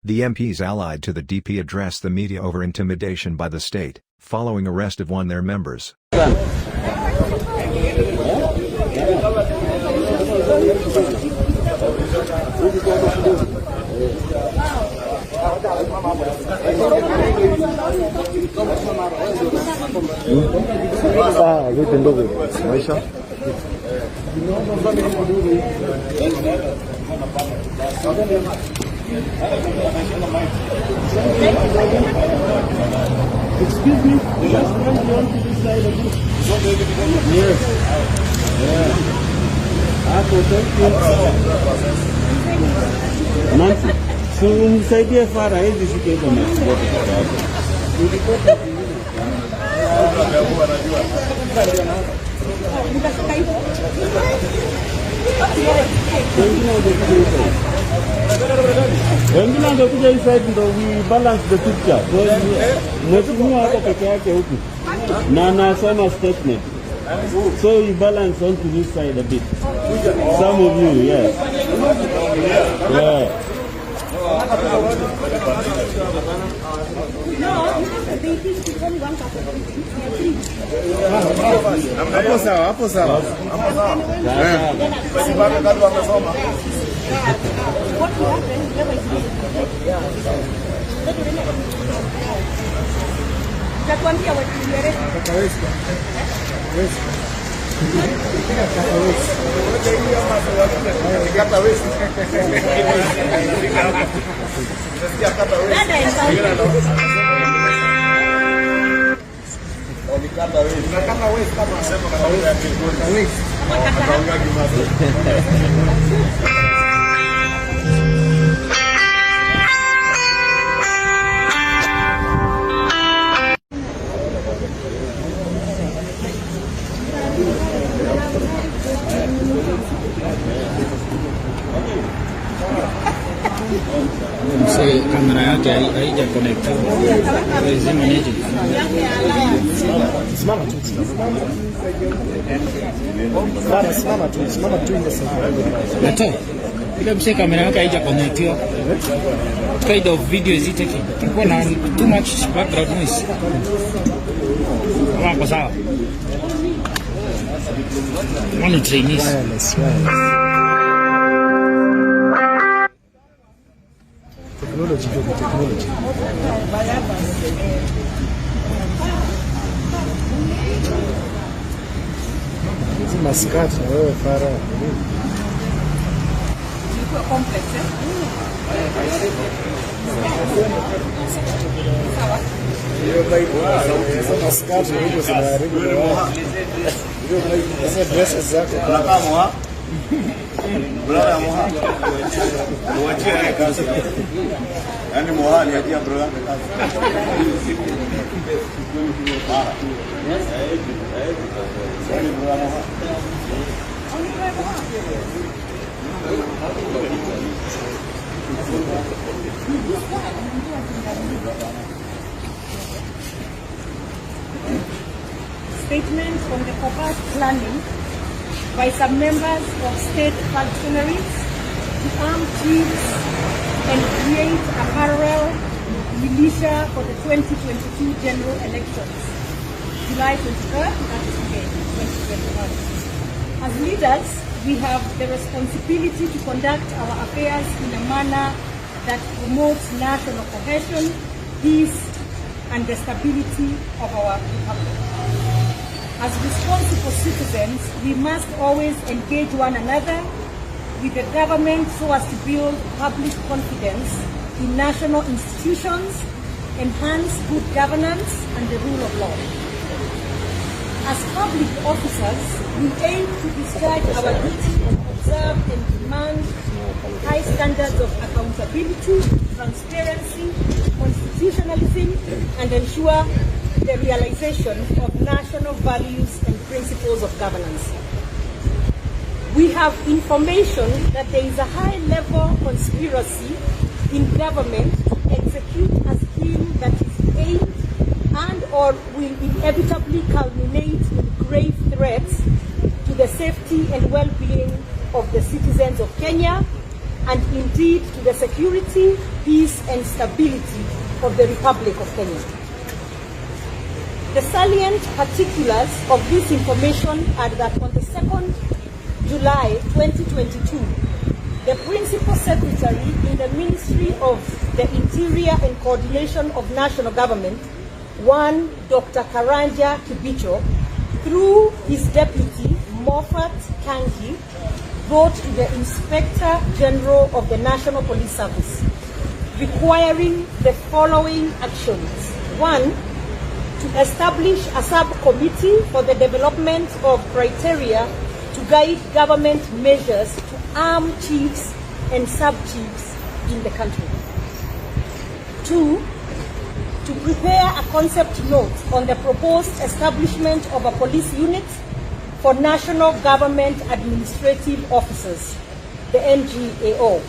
The MPs allied to the DP addressed the media over intimidation by the state, following arrest of one of their members. Excuse me, just run on to this side of this. Yes. Yeah. Nancy, so inside the far right, this is the when we balance the picture. Statement. So you balance onto this side a bit. Some of you, yes. Yeah. Kamera yake haija connect. Lazima nije. Simama tu. Simama tu ile sasa. Ile mse kamera yake haija connect. Kind of video is it taking? Kuna too much background noise. Hapo sawa. Mwana trainees. Technology. Hizi maskati na wewe fara. Iko complex Hiyo baibu sauti maskati hizo zinaharibu. Hizo dresses zako kama Brother Moha. Muachie kazi. Yaani Moha aliachia brother kazi. Statement on the proposed planning by some members of state functionaries to arm chiefs and create a parallel militia for the 2022 general elections, July 23rd, that is today, 2021. As leaders, we have the responsibility to conduct our affairs in a manner that promotes national cohesion, peace, and the stability of our republic. As responsible citizens, we must always engage one another with the government so as to build public confidence in national institutions, enhance good governance and the rule of law. As public officers, we aim to discharge our duty and observe and demand high standards of accountability, transparency, constitutionalism, and ensure the realization of national values and principles of governance. We have information that there is a high-level conspiracy in government to execute a scheme that is aimed and or will inevitably culminate in grave threats to the safety and well-being of the citizens of Kenya, and indeed to the security, peace, and stability of the Republic of Kenya. The salient particulars of this information are that on the 2nd July 2022, the Principal Secretary in the Ministry of the Interior and Coordination of National Government, one Dr. Karanja Kibicho, through his deputy, Moffat Kangi, wrote to the Inspector General of the National Police Service, requiring the following actions. 1, to establish a subcommittee for the development of criteria to guide government measures to arm chiefs and sub-chiefs in the country. 2, to prepare a concept note on the proposed establishment of a police unit for National Government Administrative Officers, the NGAO,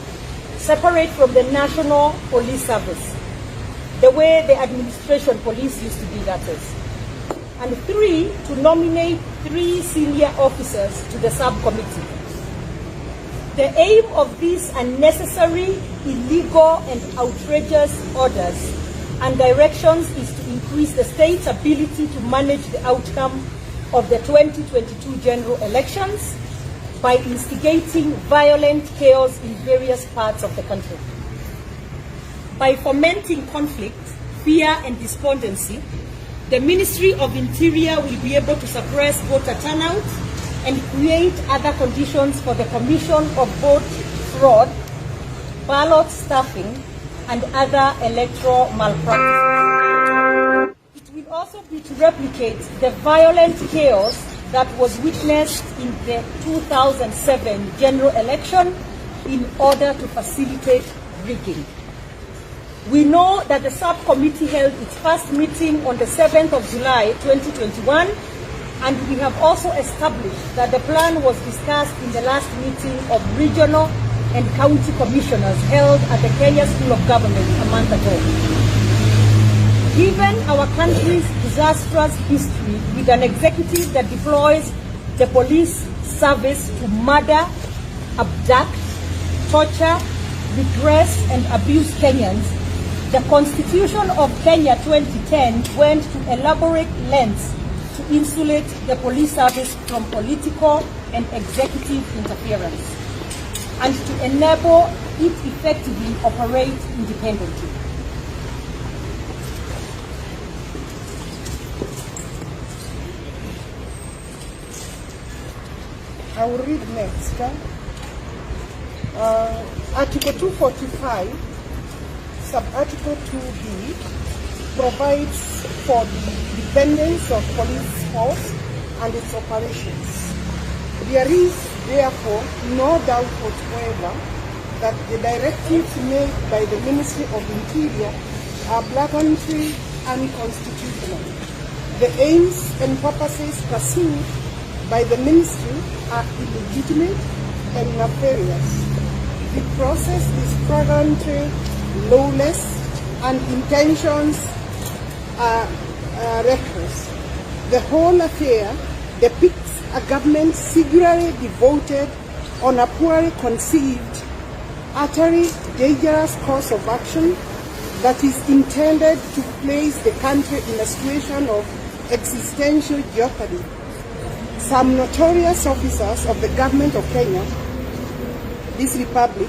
separate from the National Police Service, the way the administration police used to be, that is. And 3, to nominate 3 senior officers to the subcommittee. The aim of these unnecessary, illegal, and outrageous orders and directions is to increase the state's ability to manage the outcome of the 2022 general elections by instigating violent chaos in various parts of the country. By fomenting conflict, fear, and despondency, the Ministry of Interior will be able to suppress voter turnout and create other conditions for the commission of vote fraud, ballot stuffing, and other electoral malpractice. It will also be to replicate the violent chaos that was witnessed in the 2007 general election in order to facilitate rigging. We know that the subcommittee held its first meeting on the 7th of July 2021, and we have also established that the plan was discussed in the last meeting of regional and county commissioners held at the Kenya School of Government a month ago. Given our country's disastrous history with an executive that deploys the police service to murder, abduct, torture, repress, and abuse Kenyans, the Constitution of Kenya 2010 went to elaborate lengths to insulate the police service from political and executive interference, and to enable it effectively operate independently. I will read next. Article 245, Sub-Article 2B, provides for the independence of police force and its operations. There is, therefore, no doubt whatsoever that the directives made by the Ministry of Interior are blatantly unconstitutional. The aims and purposes pursued by the Ministry are illegitimate and nefarious. The process is flagrantly lawless and intentions are reckless. The whole affair depicts a government singularly devoted on a poorly conceived, utterly dangerous course of action that is intended to place the country in a situation of existential jeopardy. Some notorious officers of the government of Kenya, this republic,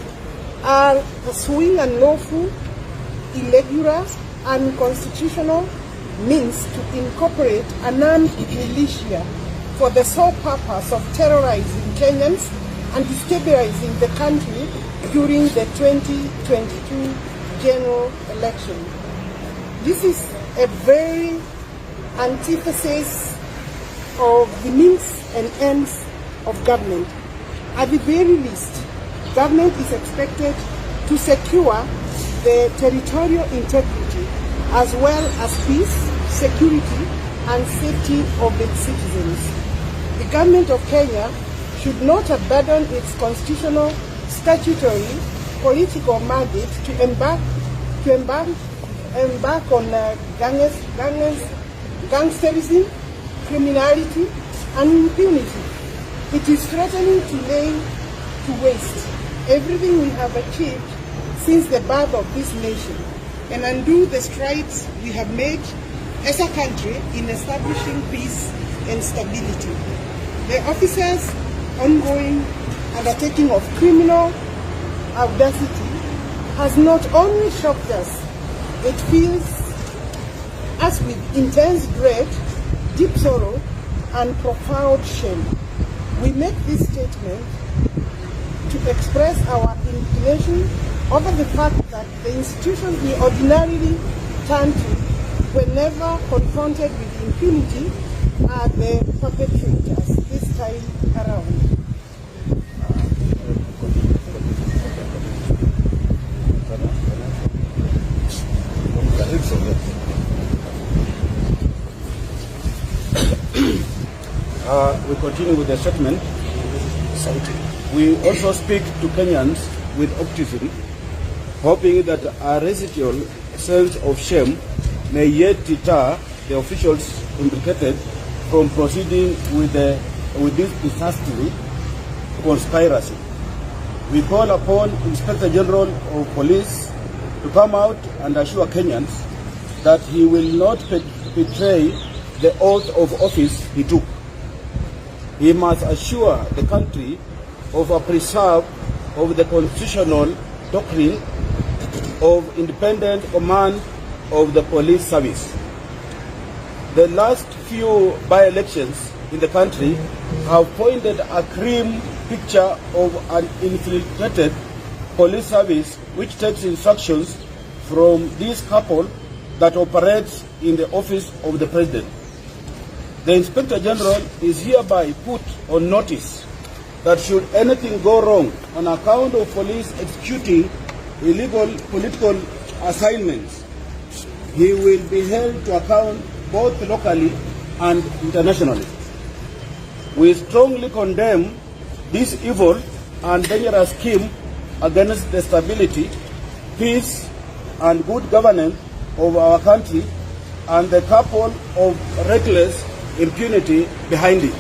are pursuing unlawful, irregular, unconstitutional means to incorporate an armed militia for the sole purpose of terrorizing Kenyans and destabilizing the country during the 2022 general election. This is a very antithesis of the means and ends of government. At the very least, government is expected to secure the territorial integrity as well as peace, security, and safety of its citizens. The government of Kenya should not abandon its constitutional, statutory, political mandate to embark on gangsterism, criminality, and impunity. It is threatening to lay to waste everything we have achieved since the birth of this nation and undo the strides we have made as a country in establishing peace and stability. The officers' ongoing undertaking of criminal audacity has not only shocked us, it fills us with intense dread, deep sorrow, and profound shame. We make this statement to express our indignation over the fact that the institutions we ordinarily turn to whenever confronted with impunity are the perpetrators this time around. We continue with the statement. We also speak to Kenyans with optimism, hoping that a residual sense of shame may yet deter the officials implicated from proceeding with this disastrous conspiracy. We call upon Inspector General of Police to come out and assure Kenyans that he will not betray the oath of office he took. He must assure the country of a preserve of the constitutional doctrine of independent command of the police service. The last few by-elections in the country have pointed a grim picture of an infiltrated police service which takes instructions from this couple that operates in the office of the president. The Inspector General is hereby put on notice that should anything go wrong on account of police executing illegal political assignments, he will be held to account both locally and internationally. We strongly condemn this evil and dangerous scheme against the stability, peace, and good governance of our country and the couple of reckless impunity behind it.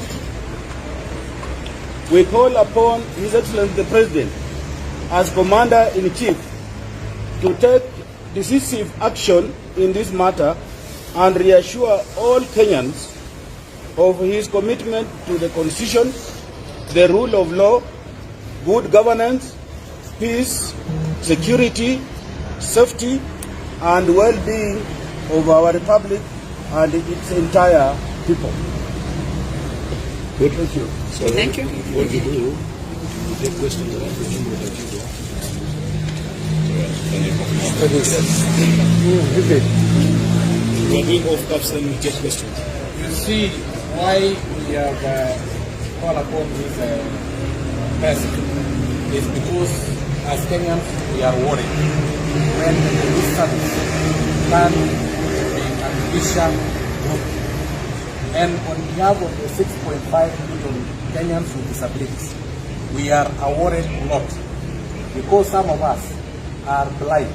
We call upon His Excellency the President as Commander-in-Chief to take decisive action in this matter and reassure all Kenyans of his commitment to the Constitution, the rule of law, good governance, peace, security, safety, and well-being of our Republic and its entire people. Thank you. So thank you. What you do, you take questions and we're doing off cuffs, then we take questions. You see why we have called upon this person is because as Kenyans we are worried when the police service plan an official group. And on behalf of the 6.5 million Kenyans with disabilities, we are worried a lot because some of us are blind,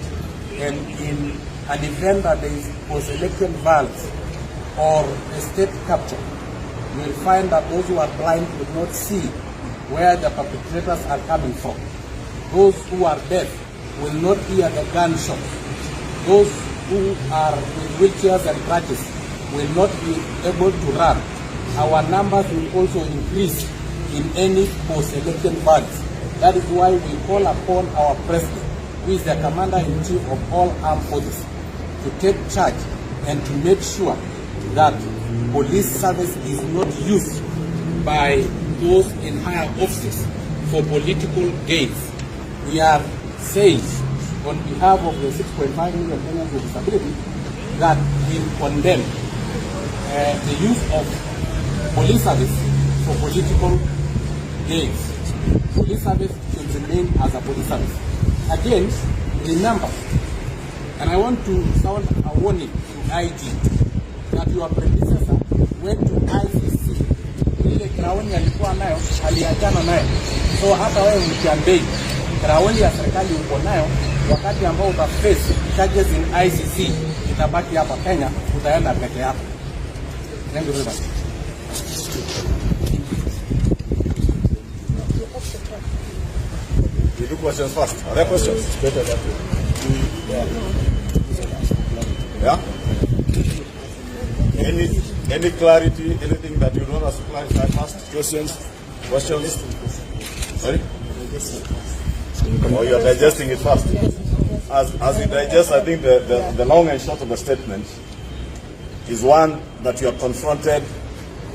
and in an event that there is post-election violence or a state capture, you will find that those who are blind will not see where the perpetrators are coming from. Those who are deaf will not hear the gunshot. Those who are with wheelchairs and crutches will not be able to run. Our numbers will also increase in any post-election violence. That is why we call upon our President, who is the Commander-in-Chief of all armed forces, to take charge and to make sure that police service is not used by those in higher offices for political gains. We are saying on behalf of the 6.5 million Kenyans with disability that we condemn the use of police service for political gains. Police service should remain as a police service. Again, remember, and I want to sound a warning to IG, that your predecessor went to ICC. Ile kraoni alikuwa nayo, aliachana nayo. So hata wewe mkiambei, kraoni ya serikali uko nayo, wakati ambao utaface charges in ICC, itabaki hapa Kenya, utaenda peke yako. Thank you very much. We do questions first. Are there questions? It's better that way. Yeah? Any clarity, anything that you want us to clarify first? Questions? Questions? Sorry? Or you're digesting it first? As you digest, I think the long and short of the statement is one that you are confronted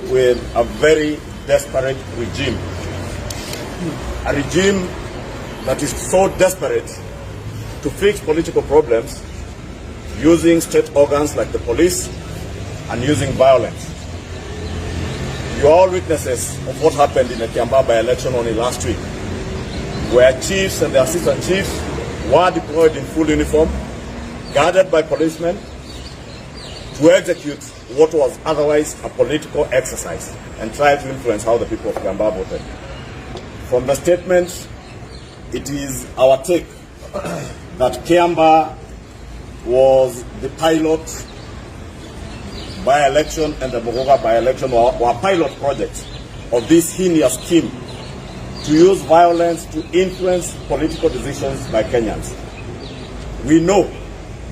with a very desperate regime. A regime that is so desperate to fix political problems using state organs like the police and using violence. You are all witnesses of what happened in the Kiambaa by-election only last week, where chiefs and the assistant chiefs were deployed in full uniform, guarded by policemen, to execute what was otherwise a political exercise and try to influence how the people of Kiambaa voted. From the statement, it is our take that Kiambaa was the pilot by-election and the Mogoga by-election were pilot projects of this heinous scheme to use violence to influence political decisions by Kenyans. We know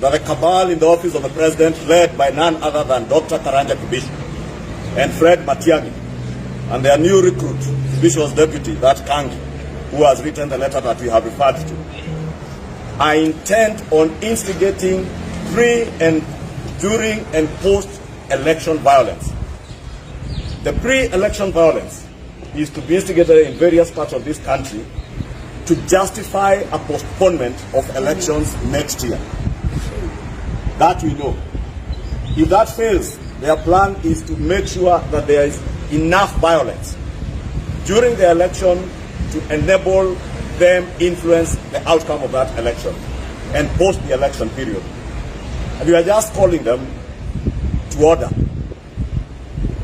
that the cabal in the office of the president, led by none other than Dr. Karanja Kibishi and Fred Matiang'i, and their new recruit, Kibishi's deputy, that Kangi, who has written the letter that we have referred to, are intent on instigating pre and during and post-election violence. The pre-election violence is to be instigated in various parts of this country to justify a postponement of elections next year. That we know. If that fails, their plan is to make sure that there is enough violence during the election to enable them influence the outcome of that election and post the election period. And we are just calling them to order.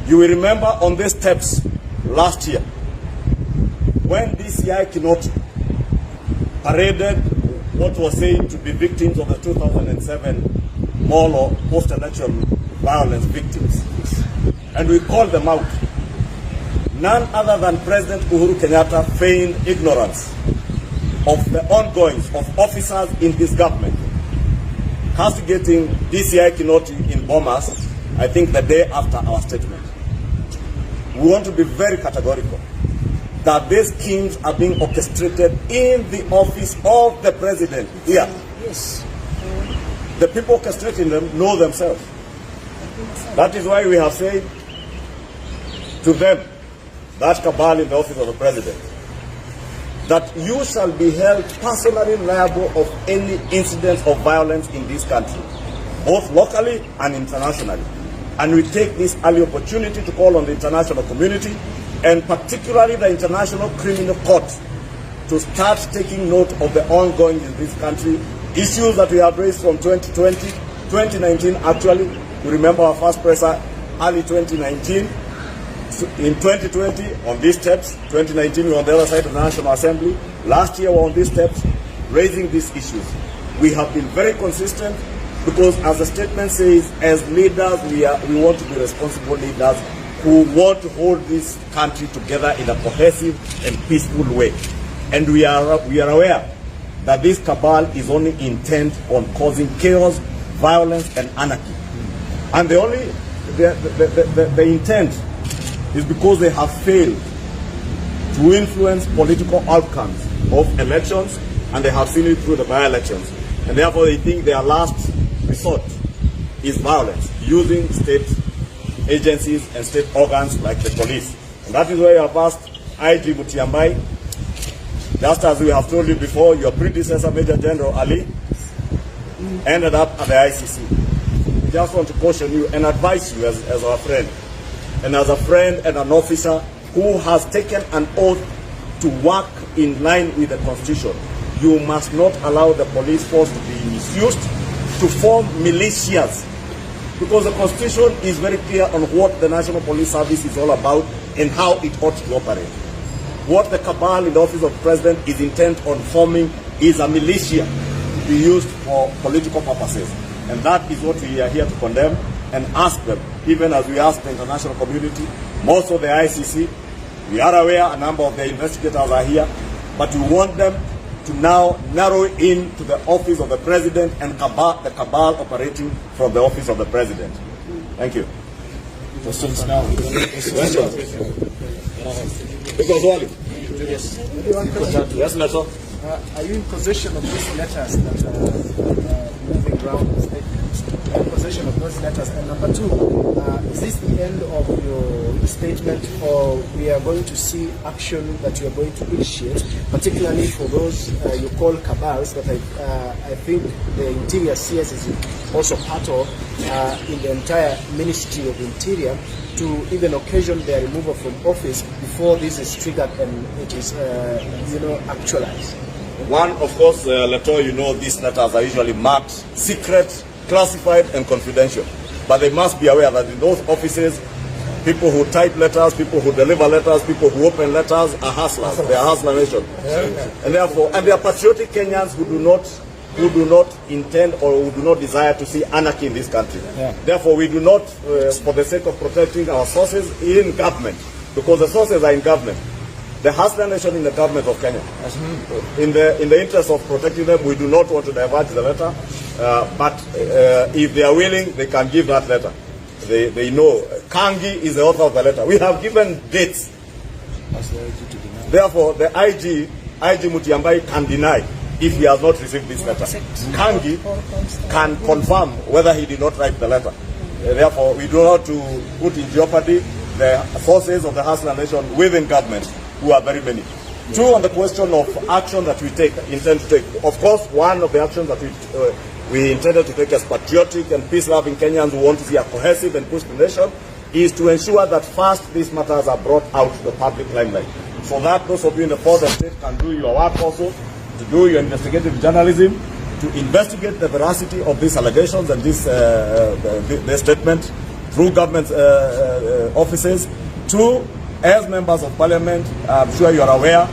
You will remember on these steps last year when DCI Kinoti paraded what was said to be victims of the 2007 Molo post-election violence victims. And we called them out. None other than President Uhuru Kenyatta feigned ignorance of the ongoings of officers in his government, castigating DCI Kinoti in Bomas, I think the day after our statement. We want to be very categorical that these schemes are being orchestrated in the office of the president here. Yes. The people orchestrating them know themselves. That is why we have said to them, that cabal in the office of the president, that you shall be held personally liable of any incidents of violence in this country, both locally and internationally. And we take this early opportunity to call on the international community, and particularly the International Criminal Court, to start taking note of the ongoing in this country, issues that we have raised from 2020, 2019 actually. We remember our first presser early 2019. In 2020, on these steps, 2019 we were on the other side of the National Assembly. Last year we were on these steps, raising these issues. We have been very consistent because, as the statement says, as leaders, we want to be responsible leaders who want to hold this country together in a cohesive and peaceful way. And we are aware that this cabal is only intent on causing chaos, violence, and anarchy. And the intent is because they have failed to influence political outcomes of elections, and they have seen it through the by-elections. And therefore they think their last resort is violence, using state agencies and state organs like the police. And that is why you have asked IG Mutiambai, just as we have told you before, your predecessor, Major General Ali, ended up at the ICC. We just want to caution you and advise you as our friend, and as a friend and an officer who has taken an oath to work in line with the Constitution. You must not allow the police force to be misused to form militias, because the Constitution is very clear on what the National Police Service is all about and how it ought to operate. What the cabal in the office of the president is intent on forming is a militia to be used for political purposes. And that is what we are here to condemn and ask them, even as we ask the international community, most of the ICC. We are aware a number of the investigators are here, but we want them to now narrow in to the office of the president and the cabal operating from the office of the president. Thank you. Questions now. Yes. Yes, Leto. Are you in possession of these letters that are moving around the statements? Are you in possession of those letters? And number two, is this the end of your statement, or we are going to see action that you are going to initiate, particularly for those you call cabals that I think the Interior CS is also part of in the entire Ministry of Interior, to even occasion their removal from office before this is triggered and it is actualized? One, of course, Leto, these letters are usually marked secret, classified, and confidential. But they must be aware that in those offices, people who type letters, people who deliver letters, people who open letters are hustlers. They are hustler nation. And therefore, they are patriotic Kenyans who do not intend or who do not desire to see anarchy in this country. Therefore, we do not, for the sake of protecting our sources in government, because the sources are in government, the hustler nation in the government of Kenya. In the interest of protecting them, we do not want to divulge the letter, but if they are willing, they can give that letter. They know. Kangi is the author of the letter. We have given dates. Therefore, the IG Mutiambai can deny if he has not received this letter. Kangi can confirm whether he did not write the letter. Therefore, we do not to put in jeopardy the forces of the hustler nation within government, who are very many. Two, on the question of action that we intend to take. Of course, one of the actions that we intended to take as patriotic and peace-loving Kenyans who want to see a cohesive and peaceful nation is to ensure that first these matters are brought out to the public limelight. So that those of you in the fourth estate can do your work also, to do your investigative journalism, to investigate the veracity of these allegations and this statement through government offices. Two, as members of parliament, I'm sure you are aware,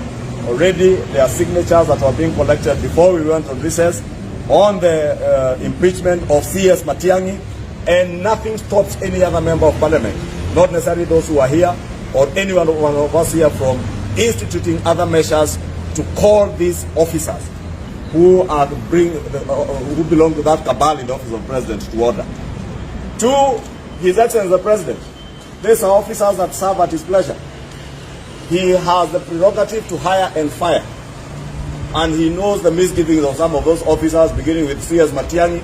already there are signatures that were being collected before we went on recess on the impeachment of CS Matiang'i, and nothing stops any other member of parliament, not necessarily those who are here or any one of us here, from instituting other measures to call these officers who belong to that cabal in the office of president to order. To His Excellency the President, these are officers that serve at his pleasure. He has the prerogative to hire and fire. And he knows the misgivings of some of those officers, beginning with CS Matiang'i.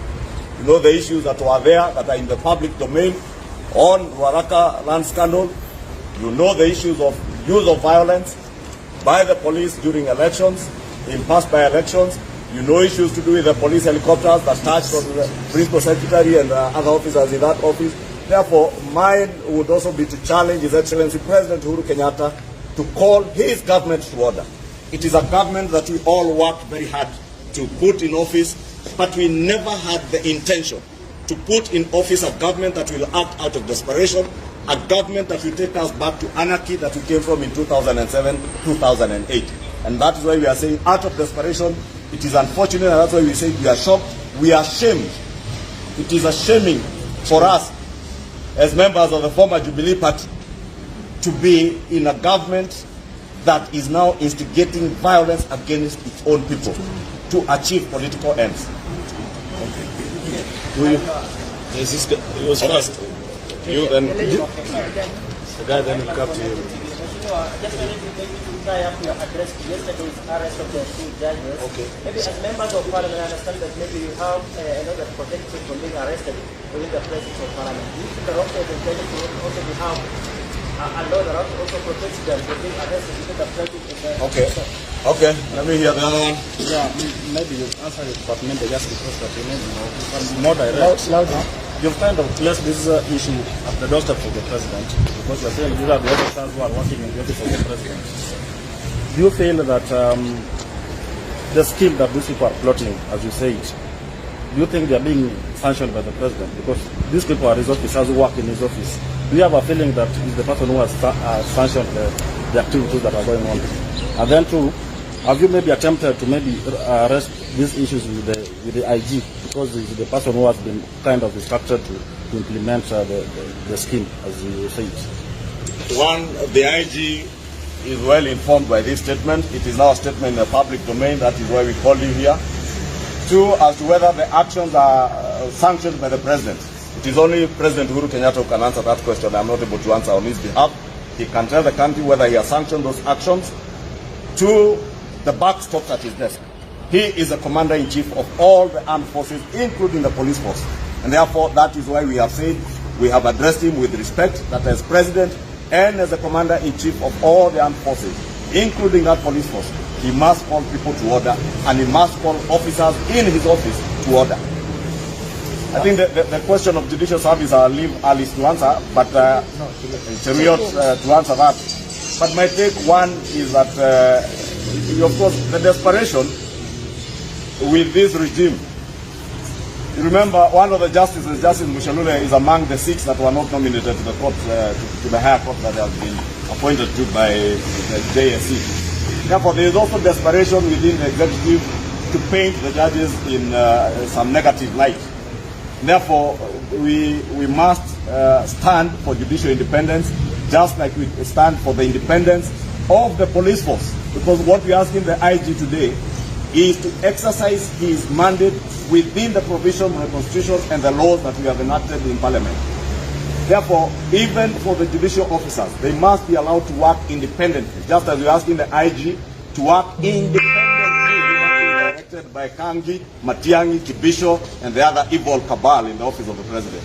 You know the issues that were there that are in the public domain on Waraka land scandal. You know the issues of use of violence by the police during elections, in past by-elections. You know issues to do with the police helicopters that touched on the principal secretary and other officers in that office. Therefore, mine would also be to challenge His Excellency President Uhuru Kenyatta to call his government to order. It is a government that we all worked very hard to put in office, but we never had the intention to put in office a government that will act out of desperation, a government that will take us back to anarchy that we came from in 2007, 2008. And that is why we are saying out of desperation. It is unfortunate, and that's why we say we are shocked, we are ashamed. It is a shaming for us as members of the former Jubilee Party to be in a government that is now instigating violence against its own people to achieve political ends. Yes, this guy, it was fast. You then, the guy then will come to you. Address yesterday's arrest of the two judges. Okay. Maybe as members of parliament, I understand that maybe you have another protection from being arrested within the presence of parliament. Do you think that also also we have a law that also protects them from being arrested within the presence of the Okay, let me hear the other one. Yeah, maybe you answer it, but maybe just because that you know, more direct. You've kind of placed this issue at the doorstep of the president, because you're saying these are the officers who are working in the office of the president. Do you feel that the scheme that these people are plotting, as you say it, do you think they are being sanctioned by the president? Because these people are his officers who work in his office. Do you have a feeling that he's the person who has sanctioned the activities that are going on? And then too, have you maybe attempted to maybe arrest these issues with the IG, because he's the person who has been kind of instructed to implement the scheme, as you say it? One, the IG is well informed by this statement. It is now a statement in the public domain. That is why we called you here. 2, as to whether the actions are sanctioned by the President. It is only President Uhuru Kenyatta who can answer that question. I am not able to answer on his behalf. He can tell the country whether he has sanctioned those actions. 2, the buck stops at his desk. He is the commander-in-chief of all the armed forces, including the police force. And therefore, that is why we have said we have addressed him with respect, that as President and as the commander-in-chief of all the armed forces, including that police force, he must call people to order, and he must call officers in his office to order. I think the question of judicial service, I'll leave Alice to answer, but Cheriot to answer that. But my take, one, is that, of course, the desperation with this regime. You remember, one of the justices, Justice Mushalule, is among the 6 that were not nominated to the court, to the higher court that have been appointed to by the JSC. Therefore, there is also desperation within the executive to paint the judges in some negative light. Therefore, we must stand for judicial independence, just like we stand for the independence of the police force. Because what we are asking the IG today is to exercise his mandate within the provisions of the Constitution and the laws that we have enacted in Parliament. Therefore, even for the judicial officers, they must be allowed to work independently, just as we are asking the IG to work independently, directed by Kangi, Matiang'i, Kibisho, and the other evil cabal in the office of the President.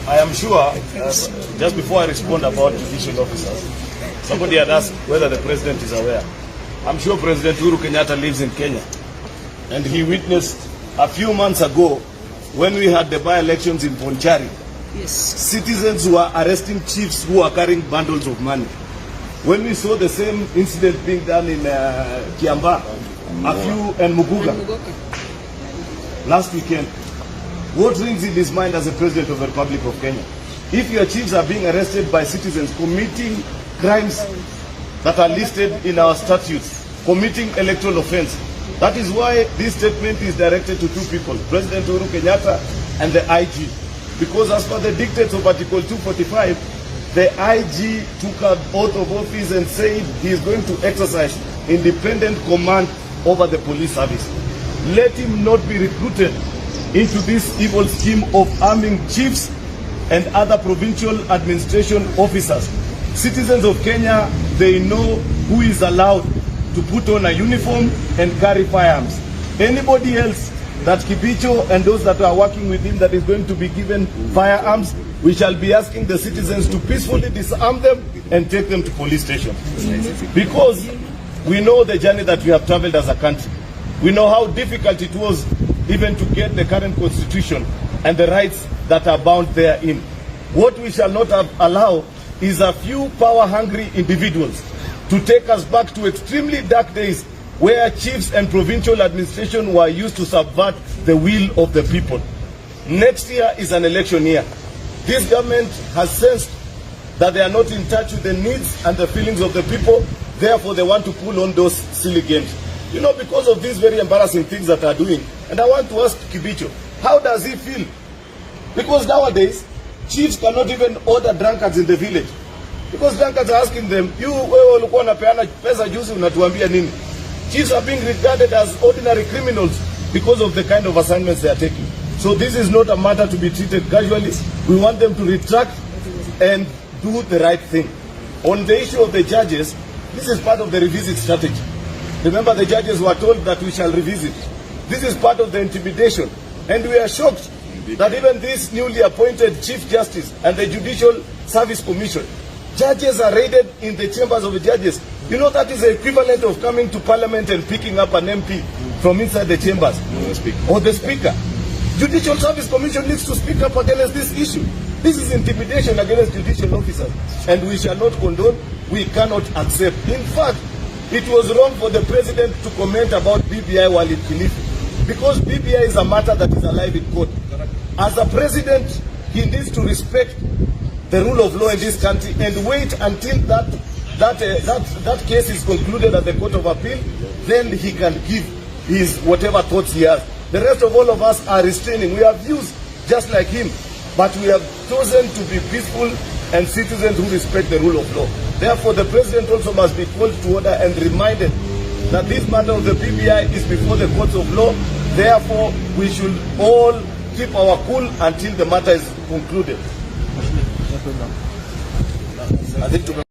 I am sure, just before I respond about judicial officers, somebody had asked whether the President is aware. I'm sure President Uhuru Kenyatta lives in Kenya, and he witnessed a few months ago when we had the by-elections in Bonchari. Yes. Citizens who are arresting chiefs who are carrying bundles of money. When we saw the same incident being done in Kiamba, and Muguga last weekend, what rings in his mind as a President of the Republic of Kenya? If your chiefs are being arrested by citizens committing crimes that are listed in our statutes, committing electoral offense, that is why this statement is directed to 2 people, President Uhuru Kenyatta and the IG. Because as per the dictates of Article 245, the IG took an oath of office and said he is going to exercise independent command over the police service. Let him not be recruited into this evil scheme of arming chiefs and other provincial administration officers. Citizens of Kenya, they know who is allowed to put on a uniform and carry firearms. Anybody else that Kibicho and those that are working with him that is going to be given firearms, we shall be asking the citizens to peacefully disarm them and take them to police station. Because we know the journey that we have traveled as a country. We know how difficult it was even to get the current constitution and the rights that are bound therein. What we shall not allow is a few power-hungry individuals to take us back to extremely dark days where chiefs and provincial administration were used to subvert the will of the people. Next year is an election year. This government has sensed that they are not in touch with the needs and the feelings of the people, therefore they want to pull on those silly games. You know, because of these very embarrassing things that are doing. And I want to ask Kibicho, how does he feel? Because nowadays, chiefs cannot even order drunkards in the village. Because drunkards are asking them, wewe ulikuwa unapeana pesa juzi unatuambia nini? Chiefs are being regarded as ordinary criminals because of the kind of assignments they are taking. So this is not a matter to be treated casually. We want them to retract and do the right thing. On the issue of the judges, this is part of the revisit strategy. Remember, the judges were told that we shall revisit. This is part of the intimidation. And we are shocked that even this newly appointed Chief Justice and the Judicial Service Commission, judges are raided in the chambers of the judges. You know, that is the equivalent of coming to Parliament and picking up an MP from inside the chambers. Or the Speaker. Judicial Service Commission needs to speak up against this issue. This is intimidation against judicial officers. And we shall not condone, we cannot accept. In fact, it was wrong for the President to comment about BBI while in Kilifi. Because BBI is a matter that is alive in court. As a President, he needs to respect the rule of law in this country and wait until that case is concluded at the Court of Appeal. Then he can give his whatever thoughts he has. The rest of all of us are restraining. We have views just like him. But we have chosen to be peaceful and citizens who respect the rule of law. Therefore, the president also must be called to order and reminded that this matter of the BBI is before the courts of law. Therefore, we should all keep our cool until the matter is concluded. I think